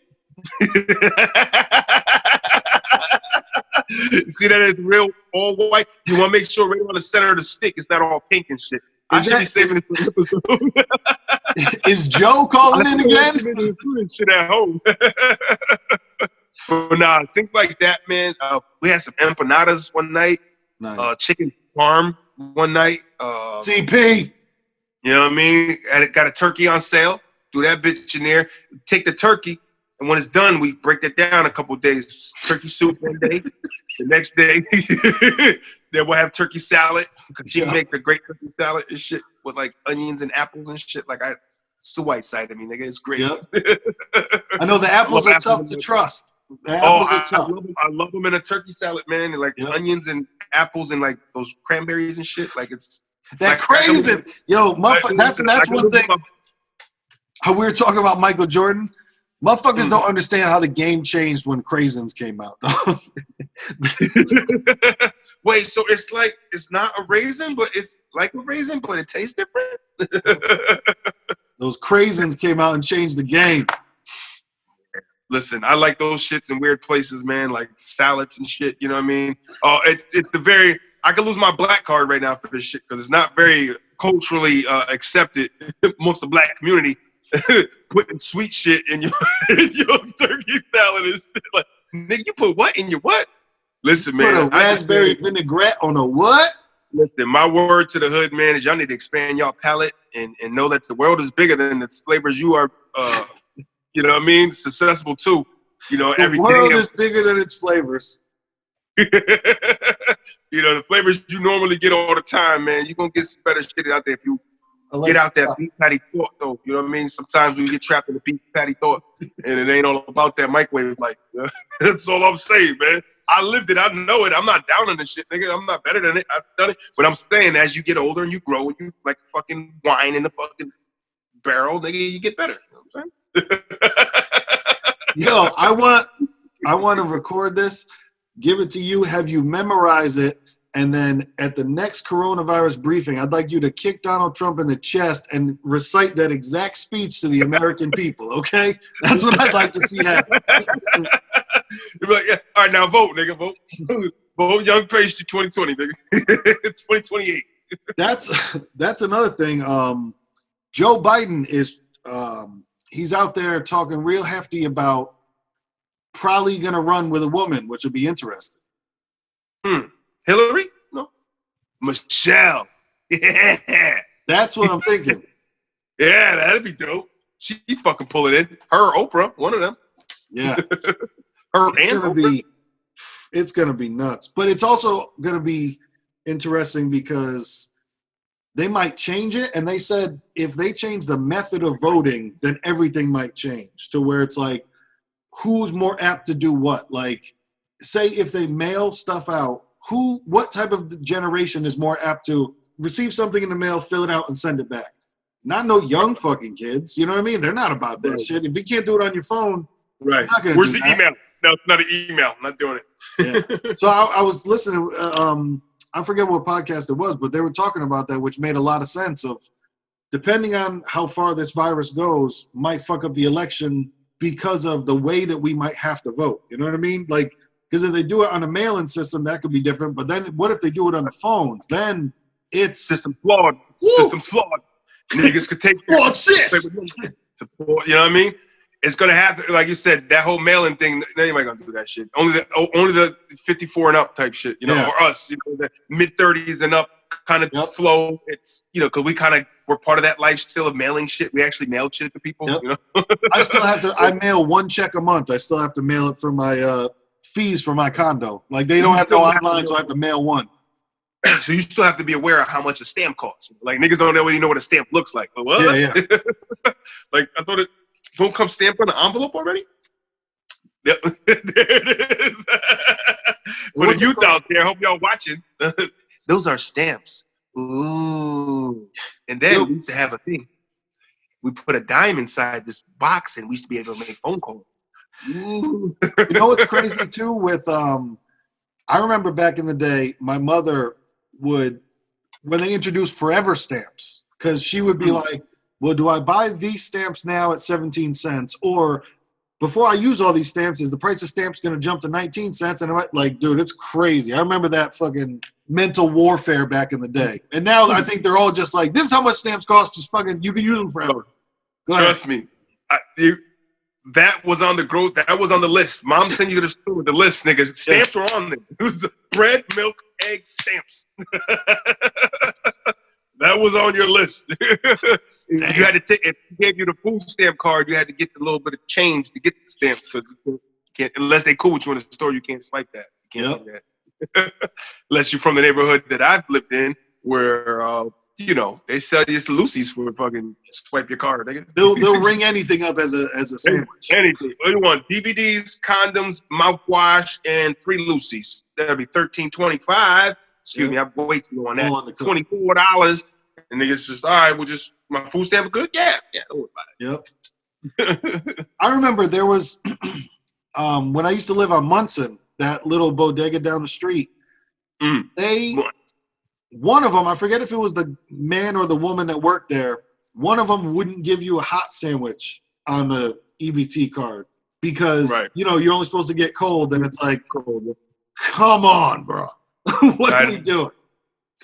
See that it's real all white. You want to make sure right on the center of the stick it's not all pink and shit. I should be saving it for the episode. Is Joe calling in again? Shit at home. But nah, things like that, man. We had some empanadas one night. Nice. Chicken parm one night. CP. You know what I mean? Got a turkey on sale. Do that bitch in there. Take the turkey, and when it's done, we break that down a couple days. Turkey soup one day. The next day, then we'll have turkey salad. She makes a great turkey salad and shit with like onions and apples and shit. Like it's the white side of me, nigga. It's great. Yep. I know the apples are tough to trust. The apples are tough. I love them in a turkey salad, man. And like onions and apples and like those cranberries and shit. Like it's that crazy. Yo, that's one thing. How we were talking about Michael Jordan. Motherfuckers don't understand how the game changed when craisins came out. Wait, so it's not a raisin, but it's like a raisin, but it tastes different? Those craisins came out and changed the game. Listen, I like those shits in weird places, man, like salads and shit, you know what I mean? I could lose my black card right now for this shit because it's not very culturally accepted amongst the black community. Putting sweet shit in your turkey salad and shit. Like, nigga, you put what in your what? Listen, man. Put a raspberry vinaigrette on a what? Listen, my word to the hood, man, is y'all need to expand y'all palate and know that the world is bigger than the flavors you are, you know what I mean, successful to. The world is bigger than its flavors. The flavors you normally get all the time, man. You're going to get some better shit out there if you get out that beef patty thought, though. You know what I mean? Sometimes we get trapped in the beef patty thought, and it ain't all about that microwave life. That's all I'm saying, man. I lived it. I know it. I'm not down on this shit, nigga. I'm not better than it. I've done it. But I'm saying as you get older and you grow and you like fucking wine in the fucking barrel, nigga, you get better. You know what I'm saying? Yo, I want to record this, give it to you, have you memorize it, and then at the next coronavirus briefing, I'd like you to kick Donald Trump in the chest and recite that exact speech to the American people, okay? That's what I'd like to see happen. You'd be like, yeah, all right, now vote, nigga, vote. Vote Young Pastry 2020, nigga. 2028. That's another thing. Joe Biden is he's out there talking real hefty about probably going to run with a woman, which would be interesting. Hillary? No. Michelle. Yeah. That's what I'm thinking. Yeah, that'd be dope. She fucking pull it in. Her or Oprah, one of them. Yeah. It's gonna be nuts. But it's also gonna be interesting because they might change it, and they said if they change the method of voting, then everything might change to where it's like who's more apt to do what. Like, say if they mail stuff out, what type of generation is more apt to receive something in the mail, fill it out, and send it back? Not no young fucking kids. You know what I mean? They're not about that shit. If you can't do it on your phone, right? Where's the email? No, it's not an email. I'm not doing it. Yeah. So I was listening. I forget what podcast it was, but they were talking about that, which made a lot of sense. Of depending on how far this virus goes, might fuck up the election because of the way that we might have to vote. You know what I mean? Like, Because if they do it on a mail-in system, that could be different. But then what if they do it on the phones? Then it's System flawed. Woo! System's flawed. Niggas could take flawed sis. support. You know what I mean? It's gonna have to, like you said, that whole mail-in thing. Anybody gonna do that shit? Only the 54 and up type shit. You know, Yeah. or us. You know, the mid-30s and up kind of Yep. flow. It's because we kind of were part of that life still of mailing shit. We actually mailed shit to people. Yep. You know. I still have to. I mail one check a month. I still have to mail it for my fees for my condo. Like they don't have no online, so I have to mail one. So you still have to be aware of how much a stamp costs. Like niggas don't really know what a stamp looks like. But what? Yeah. Like I thought it don't come stamped on the envelope already. Yep. There it is. For the youth out there, hope y'all watching. Those are stamps. Ooh. And then we used to have a thing. We put a dime inside this box, and we used to be able to make phone calls. Ooh. You know what's crazy too with I remember back in the day, my mother would, when they introduced forever stamps, because she would be like, well, do I buy these stamps now at 17 cents? Or before I use all these stamps, is the price of stamps going to jump to 19 cents? And I'm like, dude, it's crazy. I remember that fucking mental warfare back in the day. And now I think they're all just like, this is how much stamps cost. Just fucking, you can use them forever. Go ahead. Trust me. That was on the growth. That was on the list. Mom sent you to the store with the list, nigga. Stamps were on there. It was bread, milk, eggs, stamps. That was on your list. You had to take. If he gave you the food stamp card, you had to get a little bit of change to get the stamps. Because you can't, unless they cool with you in the store, you can't swipe that. You can't do that. Unless you're from the neighborhood that I've lived in, where they sell you Lucy's for fucking swipe your card. They'll ring anything up as a sandwich. Anything. What do you want? DVDs, condoms, mouthwash, and 3 Lucy's. That'll be $13.25. Excuse me, I'm way too low on that. All on the $24. And niggas just, all right, we'll just, my food stamp good? Yeah, don't worry about Yep. I remember there was, when I used to live on Munson, that little bodega down the street, one of them, I forget if it was the man or the woman that worked there, one of them wouldn't give you a hot sandwich on the EBT card because, you're only supposed to get cold, and it's like, come on, bro. What are we doing?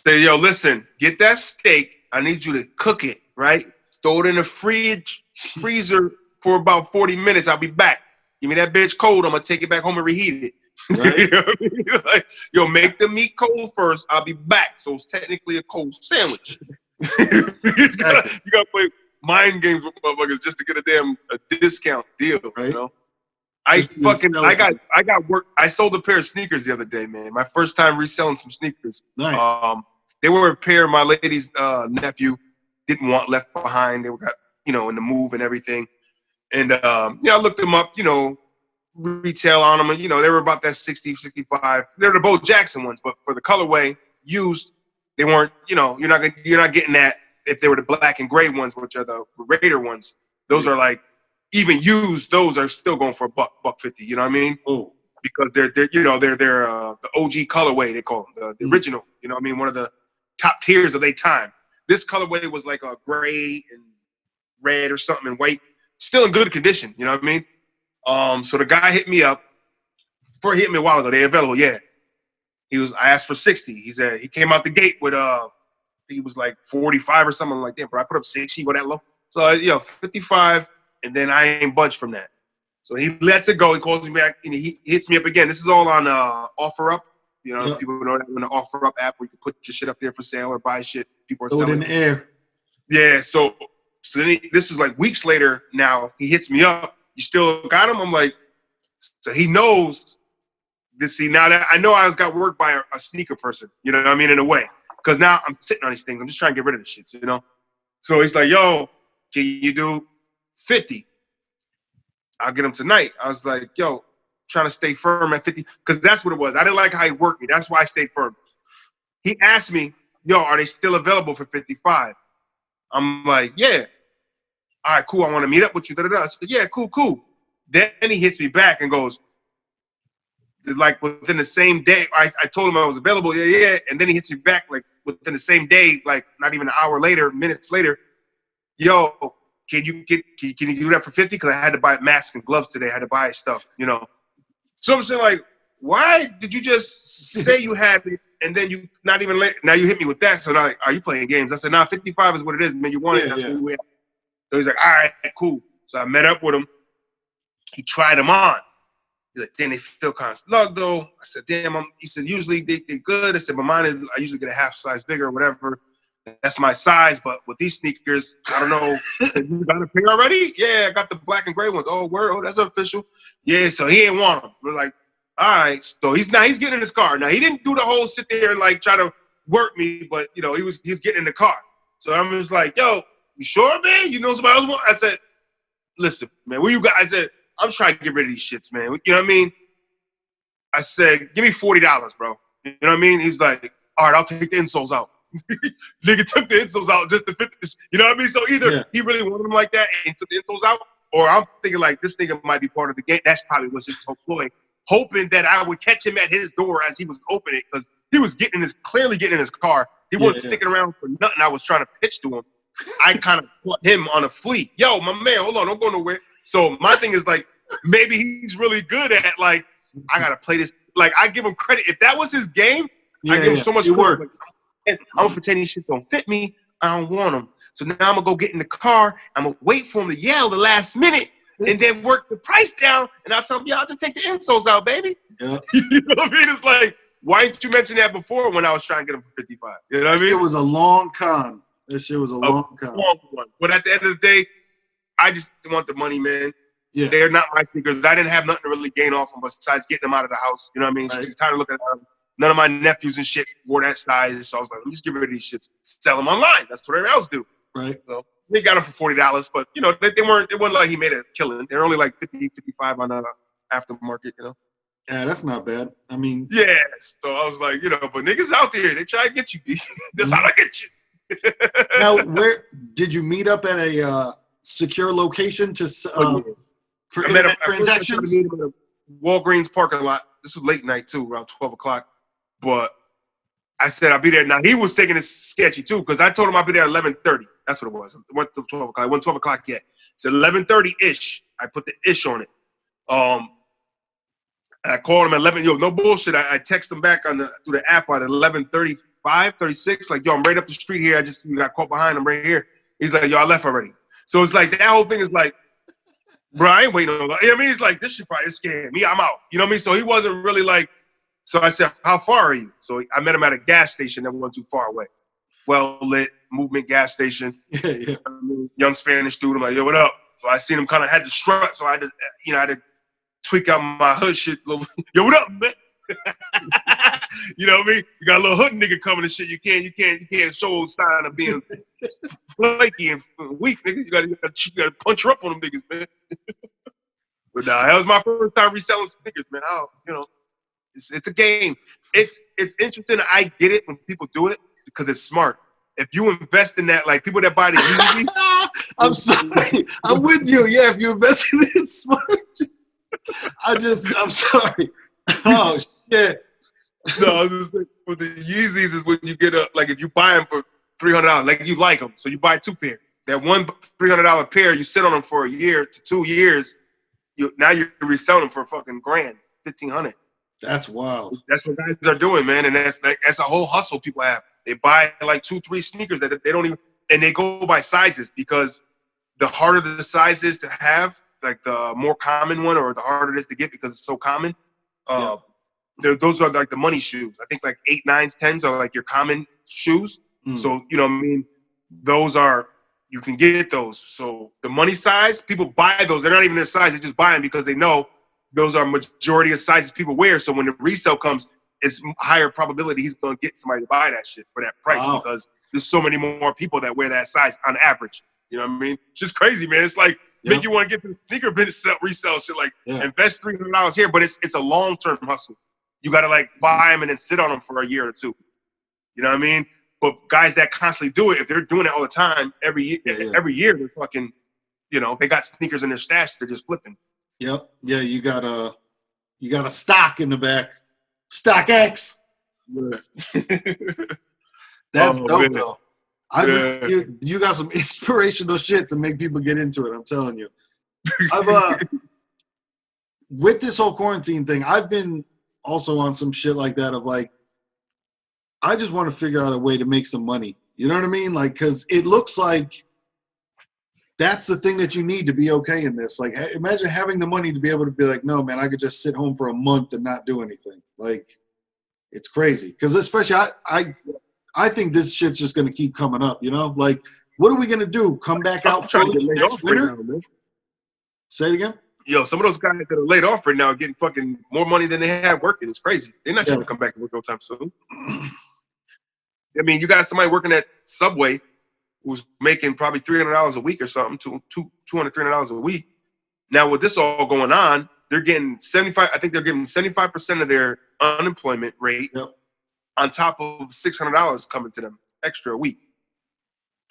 Say, yo, listen, get that steak. I need you to cook it, right? Throw it in the freezer for about 40 minutes. I'll be back. Give me that bitch cold. I'm going to take it back home and reheat it. Right? You know what I mean? Like, yo, make the meat cold first. I'll be back. So it's technically a cold sandwich. You got to play mind games with motherfuckers just to get a discount deal, right? You know? I got work. I sold a pair of sneakers the other day, man. My first time reselling some sneakers. Nice. They were a pair my lady's nephew didn't want left behind. They got, in the move and everything. And, I looked them up, retail on them. And, they were about that 60, 65. They're the Bo Jackson ones, but for the colorway used, they weren't, you're not getting that if they were the black and gray ones, which are the Raider ones. Those are like, even used, those are still going for $150. You know what I mean? Oh, because they're the OG colorway, they call them the original. You know what I mean? One of the top tiers of their time. This colorway was like a gray and red or something and white, still in good condition. You know what I mean? So the guy hit me up. Before he hit me a while ago, they available. Yeah, I asked for 60. He said he came out the gate with he was like 45 or something like that. Bro, I put up 60. Go that low. So 55. And then I ain't budged from that. So he lets it go. He calls me back and he hits me up again. This is all on OfferUp. People know that on the OfferUp app where you can put your shit up there for sale or buy shit. People are selling. Throw it in the air. Yeah. So then this is like weeks later now. He hits me up. You still got him? I'm like, so he knows this. See, now that I know I got worked by a sneaker person, you know what I mean? In a way. Because now I'm sitting on these things. I'm just trying to get rid of this shit, So he's like, yo, can you do 50? I'll get him tonight. I was like, yo, trying to stay firm at 50 because that's what it was. I didn't like how he worked me. That's why I stayed firm. He asked me, yo, are they still available for 55? I'm like, yeah. All right, cool. I want to meet up with you. I said, yeah, cool. Then he hits me back and goes, like within the same day, I told him I was available. Yeah. And then he hits me back like within the same day, like not even an hour later, minutes later. Yo, can you do that for 50? Because I had to buy masks and gloves today. I had to buy stuff, So I'm saying like, why did you just say you had it and then you not even now you hit me with that? So now, are you playing games? I said, nah, 55 is what it is, man. You want it? That's what we have. So he's like, all right, cool. So I met up with him. He tried them on. He's like, damn, they feel kind of snug though. I said, damn. He said, usually they're good. I said, but mine is, I usually get a half size bigger or whatever. That's my size, but with these sneakers, I don't know. You got a pair already? Yeah, I got the black and gray ones. Oh, word. Oh, that's official. Yeah, so he ain't want them. We're like, all right. So he's getting in his car. Now he didn't do the whole sit there and like try to work me, but you know, he's getting in the car. So I'm just like, yo, you sure, man? You know somebody else want? I said, listen, man, where you got? I said, I'm trying to get rid of these shits, man. You know what I mean? I said, give me $40, bro. You know what I mean? He's like, all right, I'll take the insoles out. Nigga took the insoles out just to fit this. You know what I mean? So either he really wanted them like that and took the insoles out, or I'm thinking like this nigga might be part of the game. That's probably what's his whole ploy, hoping that I would catch him at his door as he was opening it, because he was clearly getting in his car. He wasn't sticking around for nothing I was trying to pitch to him. I kind of put him on a flea. Yo, my man, hold on, don't go nowhere. So my thing is like, maybe he's really good at like, I gotta play this. Like I give him credit. If that was his game, I give him so much credit. Like, I'm gonna pretend these shit don't fit me. I don't want them. So now I'm gonna go get in the car. I'm gonna wait for him to yell the last minute and then work the price down. And I'll tell him, I'll just take the insoles out, baby. Yeah. You know what I mean? It's like, why didn't you mention that before when I was trying to get him for 55? You know what I mean? It was a long con. That shit was a long con. Long one. But at the end of the day, I just want the money, man. Yeah. They're not my sneakers. I didn't have nothing to really gain off them besides getting them out of the house. You know what I mean? Right. She's tired of looking at them. None of my nephews and shit wore that size. So I was like, let me just get rid of these shits. Sell them online. That's what everyone else do. Right. So they got them for $40, but you know, it wasn't like he made a killing. They're only like 50, 55 on aftermarket, you know? Yeah, that's not bad. I mean. Yeah. So I was like, you know, but niggas out there, they try to get you. That's how I get you. Now, where did you meet up at a secure location to for internet transactions? I met him at a Walgreens parking lot. This was late night too, around 12 o'clock. But I said I'll be there. Now he was taking it sketchy too, because I told him I'll be there at 11:30. That's what it was. It went to 12 o'clock. It wasn't 12 o'clock yet. It's 11:30-ish. I put the ish on it. And I called him at 11. Yo, no bullshit. I text him back through the app at 11:35, 36. Like, yo, I'm right up the street here. I just got caught behind him right here. He's like, yo, I left already. So it's like that whole thing is like, bro, I ain't waiting on. You know what I mean? He's like, this shit probably scared me. I'm out. You know what I mean? So he wasn't really like. So I said, how far are you? So I met him at a gas station that wasn't too far away. Well-lit, movement gas station. Yeah. Young Spanish dude. I'm like, yo, what up? So I seen him kind of had to strut. So I had to tweak out my hood shit. Yo, what up, man? You know what I mean? You got a little hood nigga coming and shit. You can't show a sign of being flaky and weak, nigga. You gotta punch her up on them niggas, man. But nah, that was my first time reselling sneakers, man. It's a game. It's interesting. I get it when people do it because it's smart. If you invest in that, like people that buy the Yeezys. I'm sorry. I'm with you. Yeah, if you invest in it, it's smart. I'm sorry. Oh, shit. No, I was just saying, with the Yeezys is when you get like if you buy them for $300, like you like them, so you buy 2 pair. That one $300 pair, you sit on them for a year to 2 years. Now you're reselling them for a fucking grand, $1,500. That's wild. That's what guys are doing, man, and that's a whole hustle people have. They buy like 2-3 sneakers that they don't even, and they go by sizes because the harder the size is to have, like the more common one, or the harder it is to get because it's so common. Those are like the money shoes. I think like 8, 9s, 10s are like your common shoes. So you know what I mean. Those are you can get those. So the money size, people buy those. They're not even their size. They just buy them because they know those are majority of sizes people wear. So when the resale comes, it's higher probability he's going to get somebody to buy that shit for that price because there's so many more people that wear that size on average. You know what I mean? It's just crazy, man. It's like make you want to get to the sneaker business, resell shit, like invest $300 here, but it's a long-term hustle. You got to like buy them and then sit on them for a year or 2. You know what I mean? But guys that constantly do it, if they're doing it all the time, every year they're fucking, you know, they got sneakers in their stash, they're just flipping. Yep. Yeah, you got a stock in the back. Stock X. Yeah. That's dope, though. You got some inspirational shit to make people get into it. I'm telling you. With this whole quarantine thing, I've been also on some shit like that of like, I just want to figure out a way to make some money. You know what I mean? Like, because it looks like that's the thing that you need to be okay in this. Like, imagine having the money to be able to be like, no, man, I could just sit home for a month and not do anything. Like, it's crazy. Because especially I think this shit's just going to keep coming up, you know? Like, what are we going to do? Come back I'm out trying to fully get laid next off right winter? now, man. Say it again? Yo, some of those guys that are laid off right now are getting fucking more money than they had working. It's crazy. They're not trying to come back to work no time soon. I mean, you got somebody working at Subway who's making probably $300 a week or something, $200, $300 a week. Now, with this all going on, they're getting 75. I think they're getting 75% of their unemployment rate on top of $600 coming to them extra a week.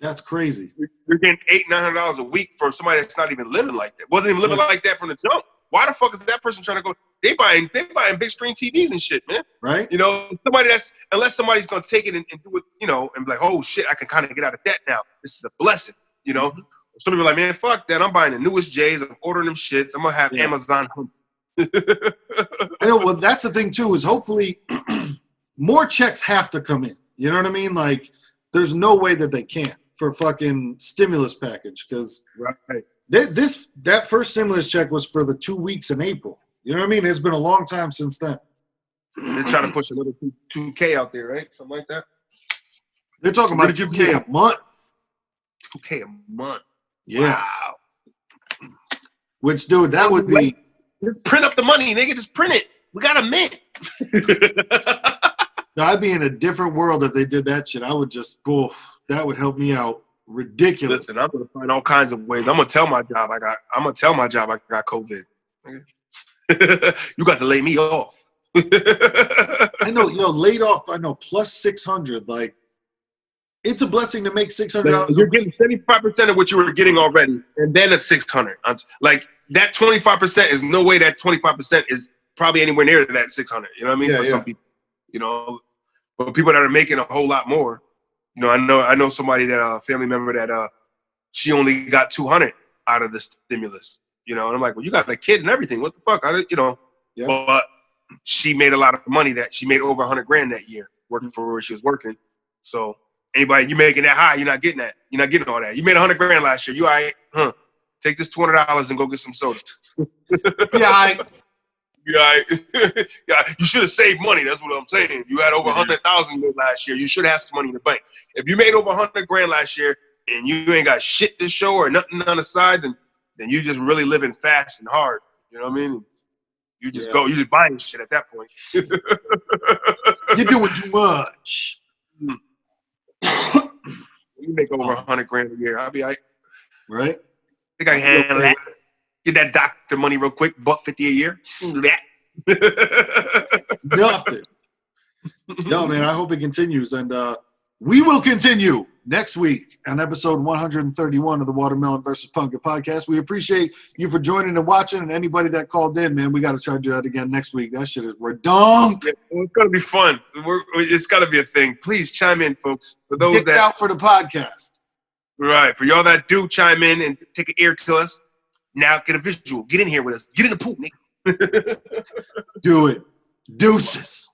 That's crazy. You're getting $800-900 a week for somebody that's not even living like that. Wasn't even living like that from the jump. Why the fuck is that person trying to go? They buying big screen TVs and shit, man. Right? You know, somebody that's, unless somebody's gonna take it and do it, you know, and be like, oh shit, I can kind of get out of debt now. This is a blessing, you know. Some people are like, man, fuck that. I'm buying the newest J's. I'm ordering them shits. I'm gonna have Amazon. I know. Well, that's the thing too. Is hopefully more checks have to come in. You know what I mean? Like, there's no way that they can't for fucking stimulus package because that first stimulus check was for the 2 weeks in April. You know what I mean? It's been a long time since then. They're trying to push a little 2K out there, right? Something like that. They're talking about 2K a month. 2K a month. Yeah. Wow. Which, dude, that would be. Just print up the money, nigga. Just print it. We got a mint. I'd be in a different world if they did that shit. I would just, that would help me out. Ridiculous. Listen, I'm gonna find all kinds of ways. I'm gonna tell my job I got COVID. You got to lay me off. I know, laid off. I know, plus 600. Like, it's a blessing to make $600. You're getting 75% of what you were getting already, and then a 600. Like, that 25% is no way that 25% is probably anywhere near that 600. You know what I mean? For some people, you know, but people that are making a whole lot more. You know, I know somebody that a family member that she only got 200 out of the stimulus. You know, and I'm like, well, you got a kid and everything. What the fuck? But she made a lot of money. That she made over $100,000 that year working for where she was working. So anybody you making that high, you're not getting that. You're not getting all that. You made $100,000 last year. You all right? Take this $200 and go get some soda. Yeah, Yeah, you should have saved money. That's what I'm saying. You had over 100,000 last year. You should have some money in the bank. If you made over $100,000 last year and you ain't got shit to show or nothing on the side, then you just really living fast and hard. You know what I mean? You just you just buying shit at that point. you're doing too much. You make over $100,000 a year. I'll be all right. Right? I think I can handle that. Get that doctor money real quick, $150 a year. Do that. Nothing. No, man, I hope it continues. And we will continue next week on episode 131 of the Watermelon versus Pumpkin podcast. We appreciate you for joining and watching, and anybody that called in, man, we got to try to do that again next week. That shit is redunk. Yeah, it's going to be fun. It's got to be a thing. Please chime in, folks. For those It's out for the podcast. Right. For y'all that do chime in and take an ear to us, now get a visual. Get in here with us. Get in the pool, nigga. Do it. Deuces.